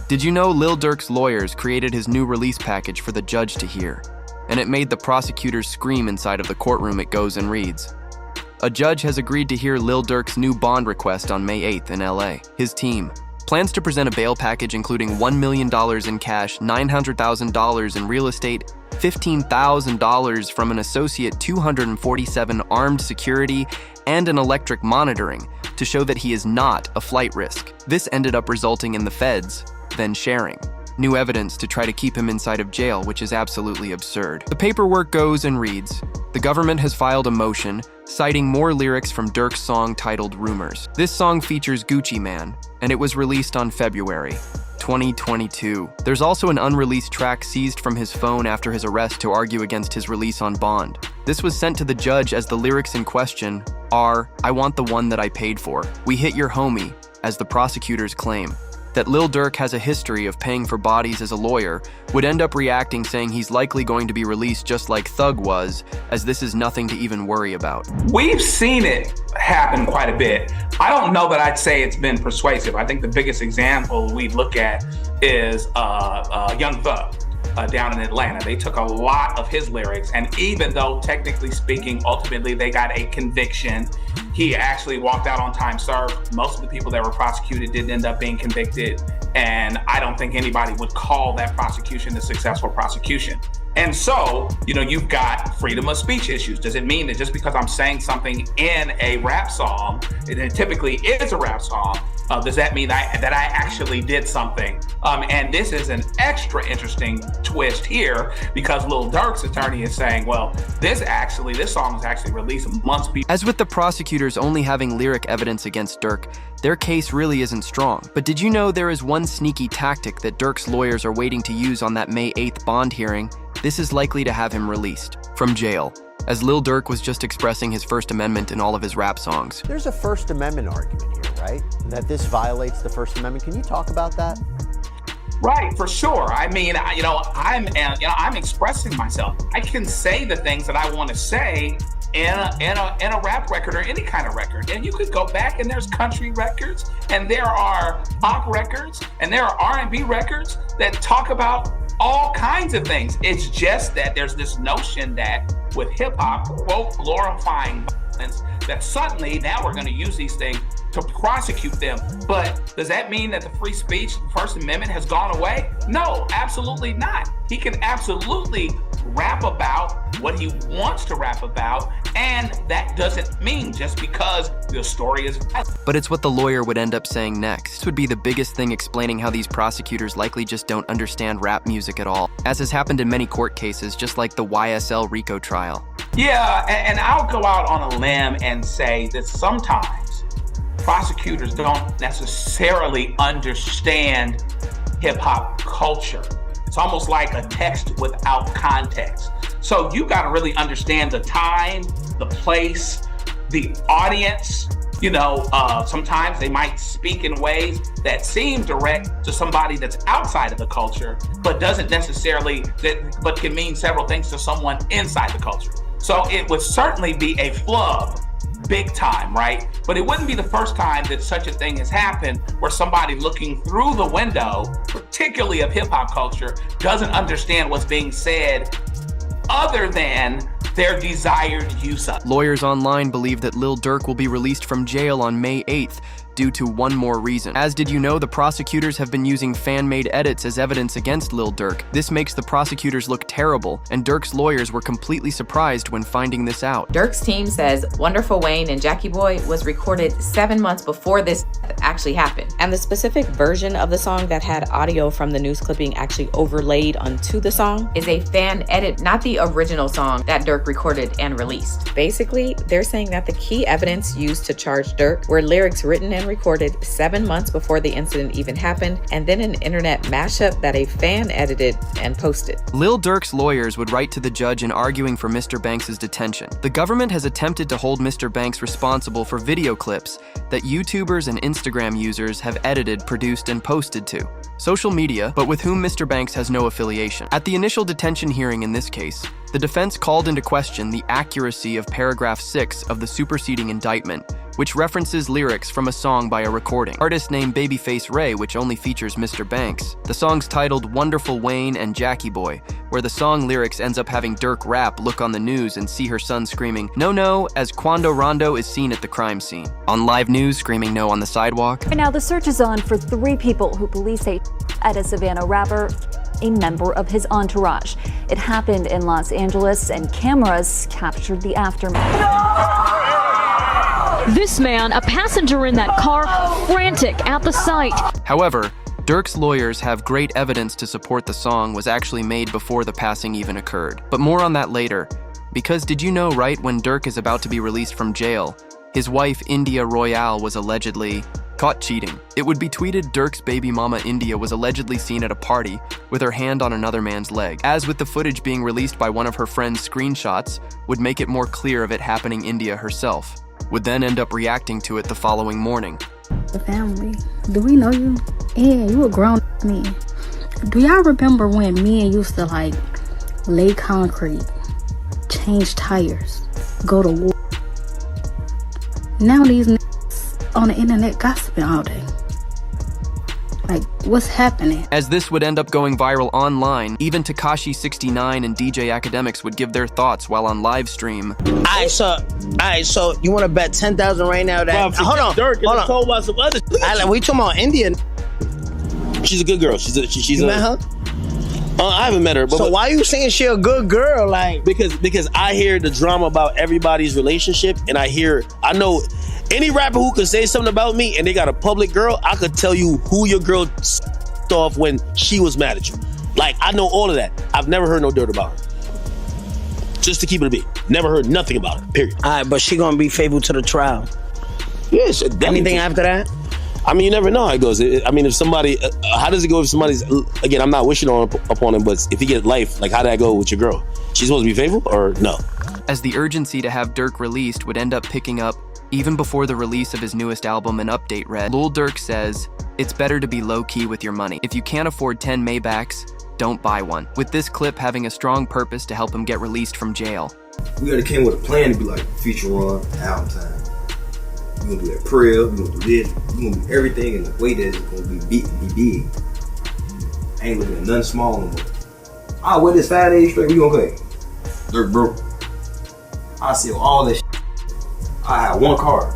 Did you know Lil Durk's lawyers created his new release package for the judge to hear? And it made the prosecutors scream inside of the courtroom. It goes and reads. A judge has agreed to hear Lil Durk's new bond request on May 8th in LA. His team plans to present a bail package including $1 million in cash, $900,000 in real estate, $15,000 from an associate, 247 armed security, and an electric monitoring to show that he is not a flight risk. This ended up resulting in the feds then sharing new evidence to try to keep him inside of jail, which is absolutely absurd. The paperwork goes and reads, the government has filed a motion citing more lyrics from Durk's song titled Rumors. This song features Gucci Man, and it was released on February 2022. There's also an unreleased track seized from his phone after his arrest to argue against his release on bond. This was sent to the judge as the lyrics in question are, I want the one that I paid for. We hit your homie, as the prosecutors claim. That Lil Durk has a history of paying for bodies as a lawyer would end up reacting saying he's likely going to be released just like Thug was, as this is nothing to even worry about. We've seen it happen quite a bit. I don't know that I'd say it's been persuasive. I think the biggest example we look at is Young Thug down in Atlanta. They took a lot of his lyrics, and even though technically speaking, ultimately they got a conviction, he actually walked out on time served. Most of the people that were prosecuted didn't end up being convicted, and I don't think anybody would call that prosecution a successful prosecution. And so, you've got freedom of speech issues. Does it mean that just because I'm saying something in a rap song, it typically is a rap song, does that mean that I actually did something? And this is an extra interesting twist here because Lil Durk's attorney is saying, well, this song was actually released months before. As with the prosecutors only having lyric evidence against Durk, their case really isn't strong. But did you know there is one sneaky tactic that Durk's lawyers are waiting to use on that May 8th bond hearing? This is likely to have him released from jail, as Lil Durk was just expressing his First Amendment in all of his rap songs. There's a First Amendment argument here, right? That this violates the First Amendment. Can you talk about that? Right, for sure. I mean, I'm expressing myself. I can say the things that I want to say in a rap record or any kind of record. And you could go back and there's country records and there are pop records and there are R&B records that talk about all kinds of things. It's just that there's this notion that with hip hop, quote, glorifying violence, that suddenly now we're going to use these things to prosecute them. But does that mean that the free speech, First Amendment has gone away? No, absolutely not. He can absolutely rap about what he wants to rap about, and that doesn't mean just because the story is violent. But it's what the lawyer would end up saying next. This would be the biggest thing explaining how these prosecutors likely just don't understand rap music at all, as has happened in many court cases, just like the YSL RICO trial. Yeah, and I'll go out on a limb and say that sometimes prosecutors don't necessarily understand hip-hop culture. It's almost like a text without context. So you got to really understand the time, the place, the audience. Sometimes they might speak in ways that seem direct to somebody that's outside of the culture, but doesn't necessarily, but can mean several things to someone inside the culture. So it would certainly be a flub, big time, right? But it wouldn't be the first time that such a thing has happened where somebody looking through the window, particularly of hip hop culture, doesn't understand what's being said other than their desired use of. Lawyers online believe that Lil Durk will be released from jail on May 8th due to one more reason. As did you know, the prosecutors have been using fan-made edits as evidence against Lil Durk. This makes the prosecutors look terrible, and Durk's lawyers were completely surprised when finding this out. Durk's team says Wonderful Wayne and Jackie Boy was recorded 7 months before this actually happened. And the specific version of the song that had audio from the news clipping actually overlaid onto the song is a fan edit, not the original song that Durk recorded and released. Basically, they're saying that the key evidence used to charge Durk were lyrics written and recorded 7 months before the incident even happened, and then an internet mashup that a fan edited and posted. Lil Durk's lawyers would write to the judge in arguing for Mr. Banks' detention. The government has attempted to hold Mr. Banks responsible for video clips that YouTubers and Instagram users have edited, produced, and posted to social media, but with whom Mr. Banks has no affiliation. At the initial detention hearing in this case, the defense called into question the accuracy of paragraph 6 of the superseding indictment, which references lyrics from a song by a recording artist named Babyface Ray, which only features Mr. Banks. The song's titled Wonderful Wayne and Jackie Boy, where the song lyrics ends up having Durk rap look on the news and see her son screaming, "No, no," as Quando Rondo is seen at the crime scene. On live news, screaming no on the sidewalk. Right now, the search is on for 3 people who police say at a Savannah rapper, a member of his entourage. It happened in Los Angeles, and cameras captured the aftermath. This man, a passenger in that car, frantic at the sight. However, Durk's lawyers have great evidence to support the song was actually made before the passing even occurred. But more on that later. Because did you know right when Durk is about to be released from jail, his wife India Royale was allegedly caught cheating. It would be tweeted Durk's baby mama India was allegedly seen at a party with her hand on another man's leg. As with the footage being released by one of her friend's screenshots would make it more clear of it happening, India herself would then end up reacting to it the following morning. The family, do we know you? Yeah, you a grown man. Do y'all remember when men used to like lay concrete, change tires, go to war? Now these niggas on the internet gossiping all day. Like, what's happening? As this would end up going viral online, even Tekashi69 and DJ Academics would give their thoughts while on live stream. Alright, so you want to bet 10,000 right now that? Hold on, Durk hold on. told about some other. We talking about India? She's a good girl. She's You met her? I haven't met her. But So why you saying she a good girl? Like, because I hear the drama about everybody's relationship, and I know any rapper who could say something about me and they got a public girl, I could tell you who your girl off when she was mad at you. Like, I know all of that. I've never heard no dirt about her. Just to keep it a beat. Never heard nothing about her, period. all right, but she gonna be faithful to the trial. Yes. Anything after that? I mean, you never know how it goes. I mean, if somebody, how does it go if somebody's, again, I'm not wishing upon him, but if he gets life, like, how did that go with your girl? She's supposed to be faithful or no? As the urgency to have Durk released would end up picking up even before the release of his newest album, an update read, Lil Durk says, "It's better to be low-key with your money. If you can't afford 10 Maybachs, don't buy one." With this clip having a strong purpose to help him get released from jail. We already came with a plan to be like feature run, album time. We're gonna do that prayer, we're gonna do this, we're gonna do everything in the way that it's gonna be big. I ain't looking at nothing small no more. I'll wear this 5 days straight, we gonna play. Durk broke. I sell all this shit. I have one car.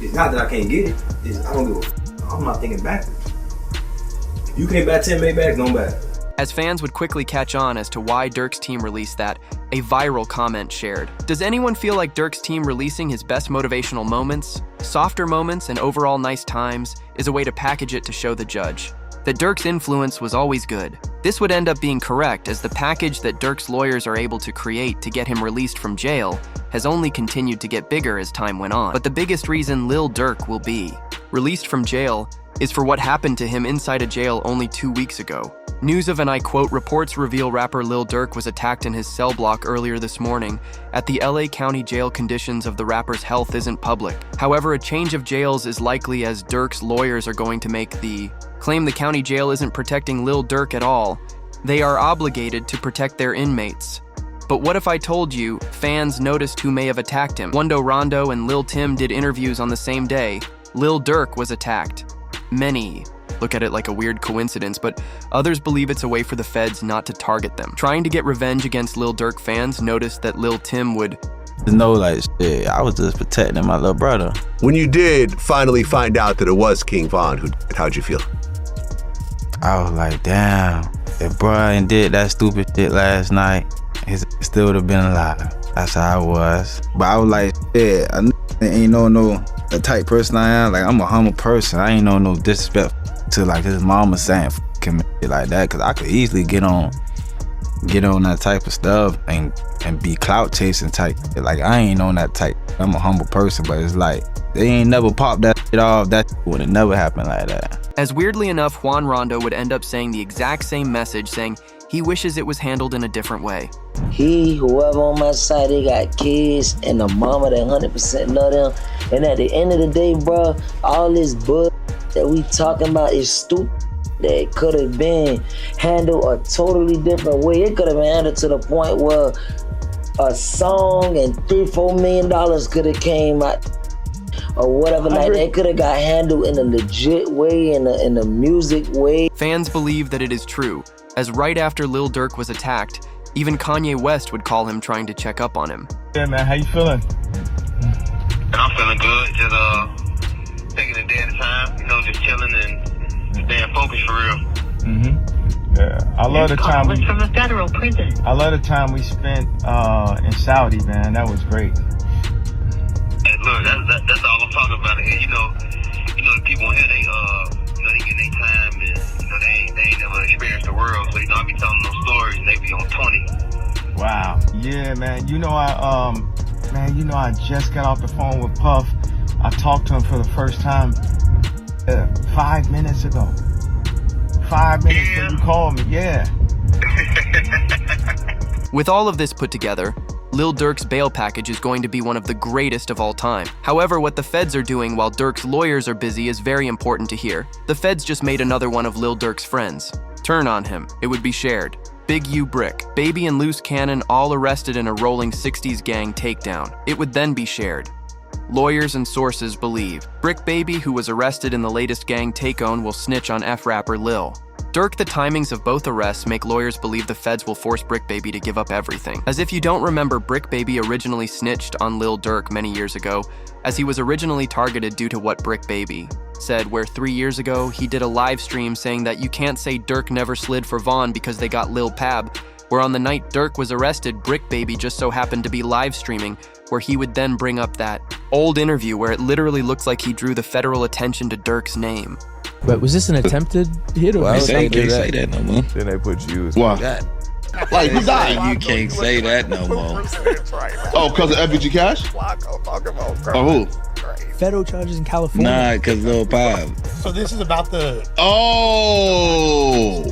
It's not that I can't get it, it's I don't give a f. I'm not thinking backwards. If you can't buy 10 Maybachs, don't buy it. As fans would quickly catch on as to why Durk's team released that, a viral comment shared. Does anyone feel like Durk's team releasing his best motivational moments, softer moments, and overall nice times is a way to package it to show the judge that Durk's influence was always good? This would end up being correct, as the package that Durk's lawyers are able to create to get him released from jail has only continued to get bigger as time went on. But the biggest reason Lil Durk will be released from jail is for what happened to him inside a jail only 2 weeks ago. News of, and I quote, reports reveal rapper Lil Durk was attacked in his cell block earlier this morning. At the LA County jail, conditions of the rapper's health isn't public. However, a change of jails is likely, as Durk's lawyers are going to make the claim the county jail isn't protecting Lil Durk at all. They are obligated to protect their inmates. But what if I told you fans noticed who may have attacked him? Quando Rondo and Lil Tim did interviews on the same day. Lil Durk was attacked. Many look at it like a weird coincidence, but others believe it's a way for the feds not to target them. Trying to get revenge against Lil Durk, fans noticed that Lil Tim would know, like, shit, I was just protecting my little brother. When you did finally find out that it was King Von who did it, how'd you feel? I was like, damn, if Brian did that stupid shit last night, he still would have been alive. That's how I was. But I was like, yeah, I ain't no the type person I am. Like, I'm a humble person. I ain't no disrespect to like his mama saying f***ing me like that, cause I could easily get on that type of stuff and be clout chasing type. Like, I ain't on that type. I'm a humble person, but it's like they ain't never popped that shit off. That would have never happened like that. As weirdly enough, Juan Rondo would end up saying the exact same message, saying he wishes it was handled in a different way. Whoever on my side, they got kids and the mama that 100% love them. And at the end of the day, bro, all this bull that we talking about is stupid. That could have been handled a totally different way. It could have been handled to the point where a song and $3-4 million could have came out or whatever. Like they could have got handled in a legit way, in a music way. Fans believe that it is true, as right after Lil Durk was attacked, even Kanye West would call him trying to check up on him. Yeah, man, how you feeling? I'm feeling good, just taking a day at a time, just chilling and staying focused for real. Yeah, I love the time we from a federal prison. I love the time we spent in Saudi, man. That was great. Hey, look, that's all I'm talking about here. The people here, they get their time, and they ain't never experienced the world. So I be telling those stories, and they be on 20. Wow. Yeah, man. I just got off the phone with Puff. I talked to him for the first time 5 minutes ago. 5 minutes when you called me. Yeah. With all of this put together, Lil Durk's bail package is going to be one of the greatest of all time. However, what the feds are doing while Durk's lawyers are busy is very important to hear. The feds just made another one of Lil Durk's friends turn on him. It would be shared. Big U Brick, Baby and Loose Cannon all arrested in a rolling 60s gang takedown. It would then be shared. Lawyers and sources believe Brick Baby, who was arrested in the latest gang takedown, will snitch on F-rapper Lil Durk. The timings of both arrests make lawyers believe the feds will force Brick Baby to give up everything. As if you don't remember, Brick Baby originally snitched on Lil Durk many years ago, as he was originally targeted due to what Brick Baby said, where 3 years ago he did a live stream saying that you can't say Durk never slid for Vaughn because they got Lil Pab, where on the night Durk was arrested, Brick Baby just so happened to be live streaming, where he would then bring up that old interview where it literally looks like he drew the federal attention to Durk's name. But was this an attempted hit or you can't say that no more. Then they put you as Why? that. Like, who died? You can't say that no more. Oh, because of FBG Cash? Oh, who? Federal charges in California. Nah, because Lil Pab. So this is about the... Oh!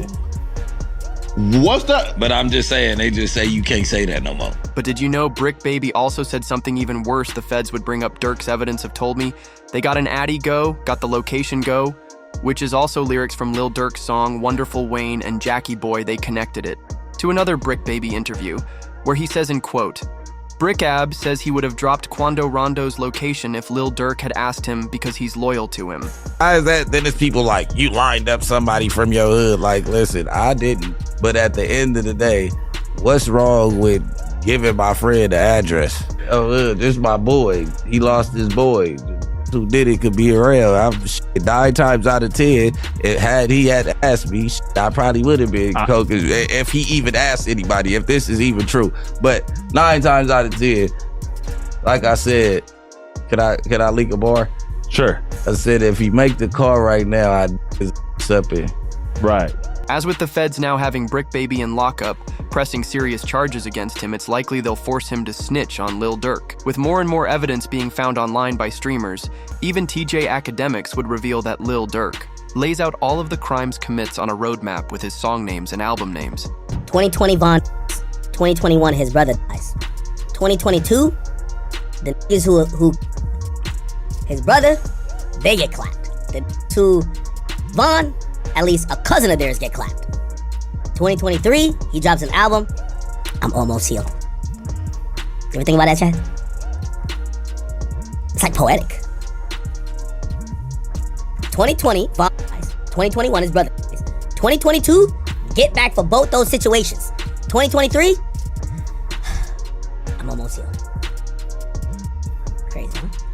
What's that? But I'm just saying, they just say you can't say that no more. But did you know Brick Baby also said something even worse? The feds would bring up Durk's evidence of Told Me. They got an Addy Go, got the location Go, which is also lyrics from Lil Durk's song Wonderful Wayne and Jackie Boy. They connected it to another Brick Baby interview, where he says in quote, Brick Ab says he would have dropped Quando Rondo's location if Lil Durk had asked him because he's loyal to him. Why is that? Then it's people like, you lined up somebody from your hood. Like, listen, I didn't. But at the end of the day, what's wrong with giving my friend the address? Oh, this is my boy. He lost his boy. Who did it could be around. 9 times out of 10, had he had asked me, I probably would have been coke if he even asked anybody, if this is even true. But 9 times out of 10, like I said, can I leak a bar? Sure. I said if he make the call right now, I'd up it. Right. As with the feds now having Brick Baby in lockup, pressing serious charges against him, it's likely they'll force him to snitch on Lil Durk. With more and more evidence being found online by streamers, even TJ Academics would reveal that Lil Durk lays out all of the crimes commits on a roadmap with his song names and album names. 2020 Vaughn, 2021 his brother dies. 2022, the niggas who his brother, they get clapped. The to Vaughn, at least a cousin of theirs get clapped. 2023, he drops an album, I'm almost healed. You ever think about that, Chad? It's like poetic. 2020, Vaughn dies. 2021, his brother dies. 2022, get back for both those situations. 2023, I'm almost healed. Crazy, huh?